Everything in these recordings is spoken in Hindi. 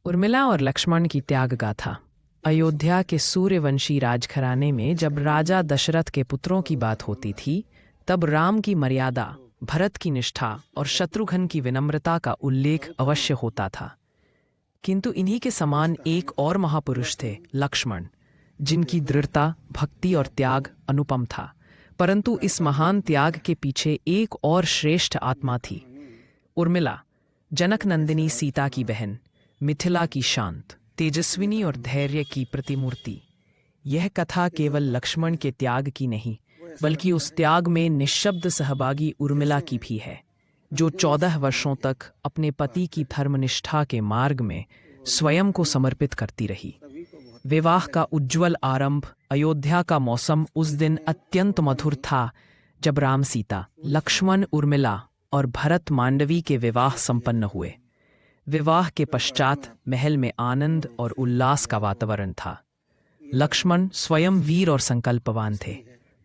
उर्मिला और लक्ष्मण की त्याग गाथा। अयोध्या के सूर्यवंशी राजघराने में जब राजा दशरथ के पुत्रों की बात होती थी, तब राम की मर्यादा, भरत की निष्ठा और शत्रुघ्न की विनम्रता का उल्लेख अवश्य होता था। किंतु इन्हीं के समान एक और महापुरुष थे, लक्ष्मण, जिनकी दृढ़ता, भक्ति और त्याग अनुपम था। परंतु इस महान त्याग के पीछे एक और श्रेष्ठ आत्मा थी, उर्मिला, जनक नंदिनी सीता की बहन, मिथिला की शांत, तेजस्विनी और धैर्य की प्रतिमूर्ति। यह कथा केवल लक्ष्मण के त्याग की नहीं, बल्कि उस त्याग में निःशब्द सहभागी उर्मिला की भी है, जो 14 वर्षों तक अपने पति की धर्मनिष्ठा के मार्ग में स्वयं को समर्पित करती रही। विवाह का उज्ज्वल आरंभ, अयोध्या का मौसम उस दिन अत्यंत मधुर था जब राम सीता, लक्ष्मण उर्मिला और भरत मांडवी के विवाह संपन्न हुए। विवाह के पश्चात महल में आनंद और उल्लास का वातावरण था। लक्ष्मण स्वयं वीर और संकल्पवान थे,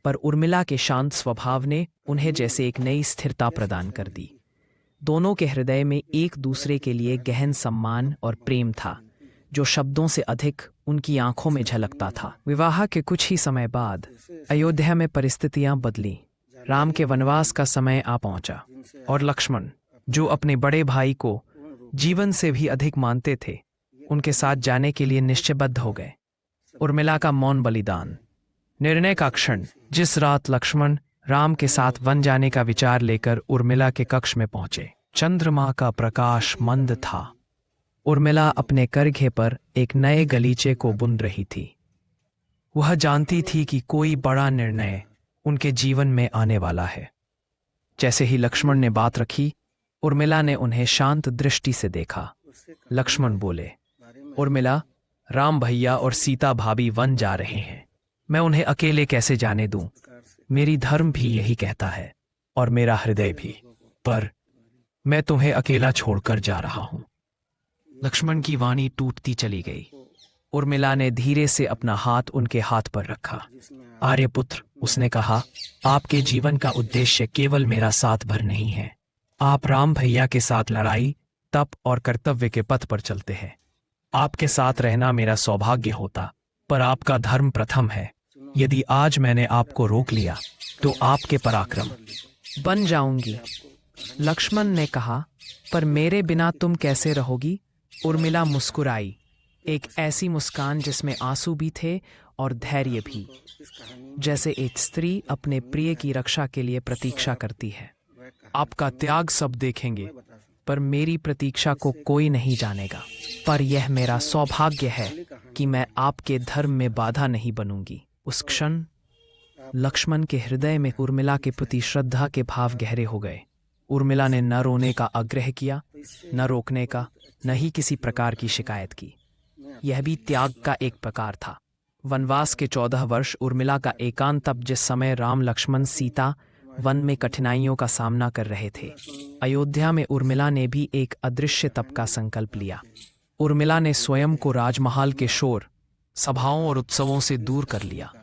पर उर्मिला के शांत स्वभाव ने उन्हें जैसे एक नई स्थिरता प्रदान कर दी। दोनों के हृदय में एक दूसरे के लिए गहन सम्मान और प्रेम था, जो शब्दों से अधिक उनकी आंखों में झलकता था। विवाह के कुछ ही समय बाद अयोध्या में परिस्थितियां बदली। राम के वनवास का समय आ पहुंचा और लक्ष्मण, जो अपने बड़े भाई को जीवन से भी अधिक मानते थे, उनके साथ जाने के लिए निश्चयबद्ध हो गए। उर्मिला का मौन बलिदान। निर्णय का क्षण, जिस रात लक्ष्मण राम के साथ वन जाने का विचार लेकर उर्मिला के कक्ष में पहुंचे, चंद्रमा का प्रकाश मंद था। उर्मिला अपने करघे पर एक नए गलीचे को बुन रही थी। वह जानती थी कि कोई बड़ा निर्णय उनके जीवन में आने वाला है। जैसे ही लक्ष्मण ने बात रखी, उर्मिला ने उन्हें शांत दृष्टि से देखा। लक्ष्मण बोले, उर्मिला, राम भैया और सीता भाभी वन जा रहे हैं। मैं उन्हें अकेले कैसे जाने दूं? मेरी धर्म भी यही कहता है और मेरा हृदय भी, पर मैं तुम्हें अकेला छोड़कर जा रहा हूं। लक्ष्मण की वाणी टूटती चली गई। उर्मिला ने धीरे से अपना हाथ उनके हाथ पर रखा। आर्यपुत्र, उसने कहा, आपके जीवन का उद्देश्य केवल मेरा साथ भर नहीं है। आप राम भैया के साथ लड़ाई, तप और कर्तव्य के पथ पर चलते हैं। आपके साथ रहना मेरा सौभाग्य होता, पर आपका धर्म प्रथम है। यदि आज मैंने आपको रोक लिया, तो आपके पराक्रम बन जाऊंगी। लक्ष्मण ने कहा, पर मेरे बिना तुम कैसे रहोगी? उर्मिला मुस्कुराई, एक ऐसी मुस्कान जिसमें आंसू भी थे और धैर्य भी, जैसे एक स्त्री अपने प्रिय की रक्षा के लिए प्रतीक्षा करती है। आपका त्याग सब देखेंगे, पर मेरी प्रतीक्षा को कोई नहीं जानेगा। पर यह मेरा सौभाग्य है कि मैं आपके धर्म में बाधा नहीं बनूंगी। उस क्षण लक्ष्मण के हृदय में उर्मिला के प्रति श्रद्धा के भाव गहरे हो गए। उर्मिला ने न रोने का आग्रह किया, न रोकने का, न ही किसी प्रकार की शिकायत की। यह भी त्याग का एक प्रकार था। वनवास के 14 वर्ष उर्मिला का एकांत तप, जिस समय राम लक्ष्मण सीता वन में कठिनाइयों का सामना कर रहे थे। अयोध्या में उर्मिला ने भी एक अदृश्य तप का संकल्प लिया। उर्मिला ने स्वयं को राजमहल के शोर, सभाओं और उत्सवों से दूर कर लिया।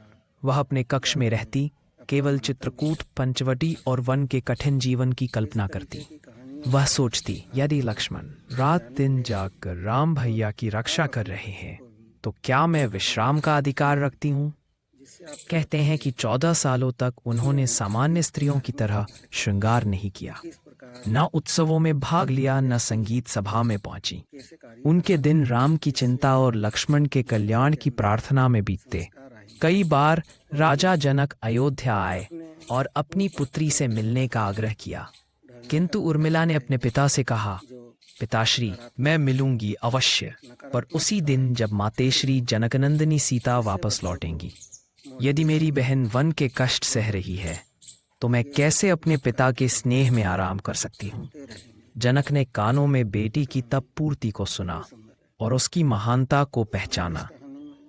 वह अपने कक्ष में रहती, केवल चित्रकूट, पंचवटी और वन के कठिन जीवन की कल्पना करती। वह सोचती, यदि लक्ष्मण रात दिन जागकर राम भैया की रक्षा कर रहे हैं, तो क्या मैं विश्राम का अधिकार रखती हूँ? कहते हैं कि 14 सालों तक उन्होंने सामान्य स्त्रियों की तरह श्रृंगार नहीं किया, न उत्सवों में भाग लिया, न संगीत सभा में पहुंची। उनके दिन राम की चिंता और लक्ष्मण के कल्याण की प्रार्थना में बीतते। कई बार राजा जनक अयोध्या आए और अपनी पुत्री से मिलने का आग्रह किया, किंतु उर्मिला ने अपने पिता से कहा, पिताश्री, मैं मिलूंगी अवश्य, पर उसी दिन जब मातेश्री जनकनंदिनी सीता वापस लौटेंगी। यदि मेरी बहन वन के कष्ट सह रही है, तो मैं कैसे अपने पिता के स्नेह में आराम कर सकती हूँ? जनक ने कानों में बेटी की तप पूर्ति को सुना और उसकी महानता को पहचाना।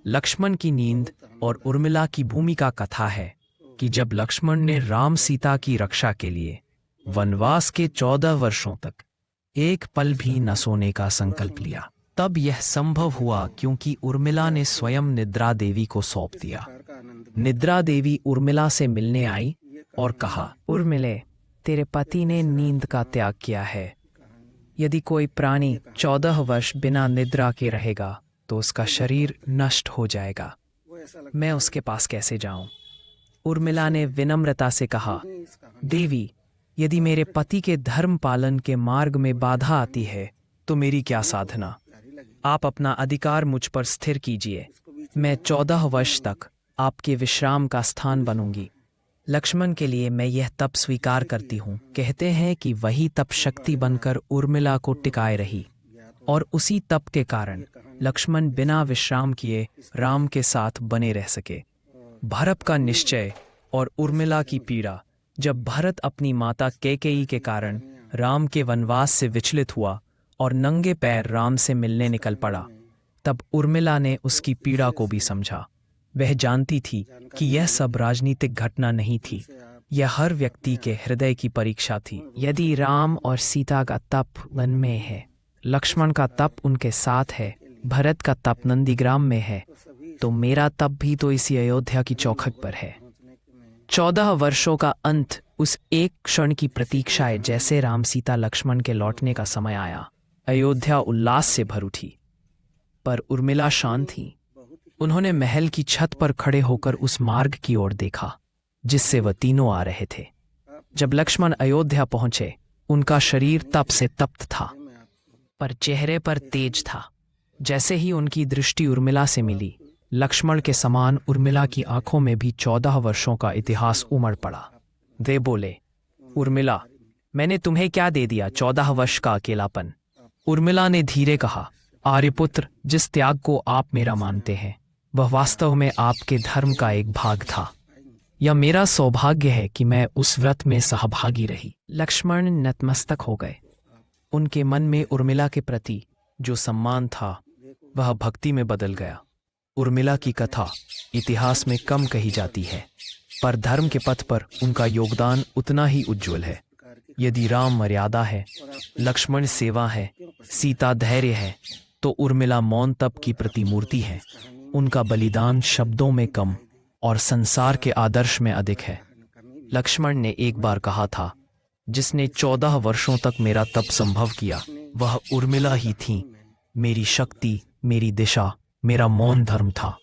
लक्ष्मण की नींद और उर्मिला की भूमिका कथा है कि जब लक्ष्मण ने राम सीता की रक्षा के लिए वनवास के 14 वर्षों तक एक पल भी न सोने का संकल्प लिया, तब यह संभव हुआ क्योंकि उर्मिला ने स्वयं निद्रा देवी को सौंप दिया। निद्रा देवी उर्मिला से मिलने आई और कहा, उर्मिले, तेरे पति ने नींद का त्याग किया है। यदि कोई प्राणी 14 वर्ष बिना निद्रा के रहेगा तो उसका शरीर नष्ट हो जाएगा। मैं उसके पास कैसे जाऊं? उर्मिला ने विनम्रता से कहा, देवी, यदि मेरे पति के धर्म पालन के मार्ग में बाधा आती है तो मेरी क्या साधना? आप अपना अधिकार मुझ पर स्थिर कीजिए। मैं 14 वर्ष तक आपके विश्राम का स्थान बनूंगी। लक्ष्मण के लिए मैं यह तप स्वीकार करती हूँ। कहते हैं कि वही तप शक्ति बनकर उर्मिला को टिकाए रही और उसी तप के कारण लक्ष्मण बिना विश्राम किए राम के साथ बने रह सके। भरत का निश्चय और उर्मिला की पीड़ा। जब भरत अपनी माता कैकेयी के कारण राम के वनवास से विचलित हुआ और नंगे पैर राम से मिलने निकल पड़ा, तब उर्मिला ने उसकी पीड़ा को भी समझा। वह जानती थी कि यह सब राजनीतिक घटना नहीं थी, यह हर व्यक्ति के हृदय की परीक्षा थी। यदि राम और सीता का तप वन में है, लक्ष्मण का तप उनके साथ है, भरत का तप नंदीग्राम में है, तो मेरा तप भी तो इसी अयोध्या की चौखट पर है। 14 वर्षों का अंत उस एक क्षण की प्रतीक्षा है। जैसे राम सीता लक्ष्मण के लौटने का समय आया, अयोध्या उल्लास से भर उठी, पर उर्मिला शांत थी। उन्होंने महल की छत पर खड़े होकर उस मार्ग की ओर देखा जिससे वह तीनों आ रहे थे। जब लक्ष्मण अयोध्या पहुंचे, उनका शरीर तप से तप्त था, पर चेहरे पर तेज था। जैसे ही उनकी दृष्टि उर्मिला से मिली, लक्ष्मण के समान उर्मिला की आंखों में भी 14 वर्षों का इतिहास उमड़ पड़ा। वे बोले, उर्मिला, मैंने तुम्हें क्या दे दिया? 14 वर्ष का अकेलापन। उर्मिला ने धीरे कहा, आर्यपुत्र, जिस त्याग को आप मेरा मानते हैं वह वास्तव में आपके धर्म का एक भाग था। यह मेरा सौभाग्य है कि मैं उस व्रत में सहभागी रही। लक्ष्मण नतमस्तक हो गए। उनके मन में उर्मिला के प्रति जो सम्मान था वह भक्ति में बदल गया। उर्मिला की कथा इतिहास में कम कही जाती है, पर धर्म के पथ पर उनका योगदान उतना ही उज्जवल है। यदि राम मर्यादा है, लक्ष्मण सेवा है, सीता धैर्य है, तो उर्मिला मौन तप की प्रतिमूर्ति है। उनका बलिदान शब्दों में कम और संसार के आदर्श में अधिक है। लक्ष्मण ने एक बार कहा था, जिसने 14 वर्षों तक मेरा तप संभव किया वह उर्मिला ही थी। मेरी शक्ति, मेरी दिशा, मेरा मौन धर्म था।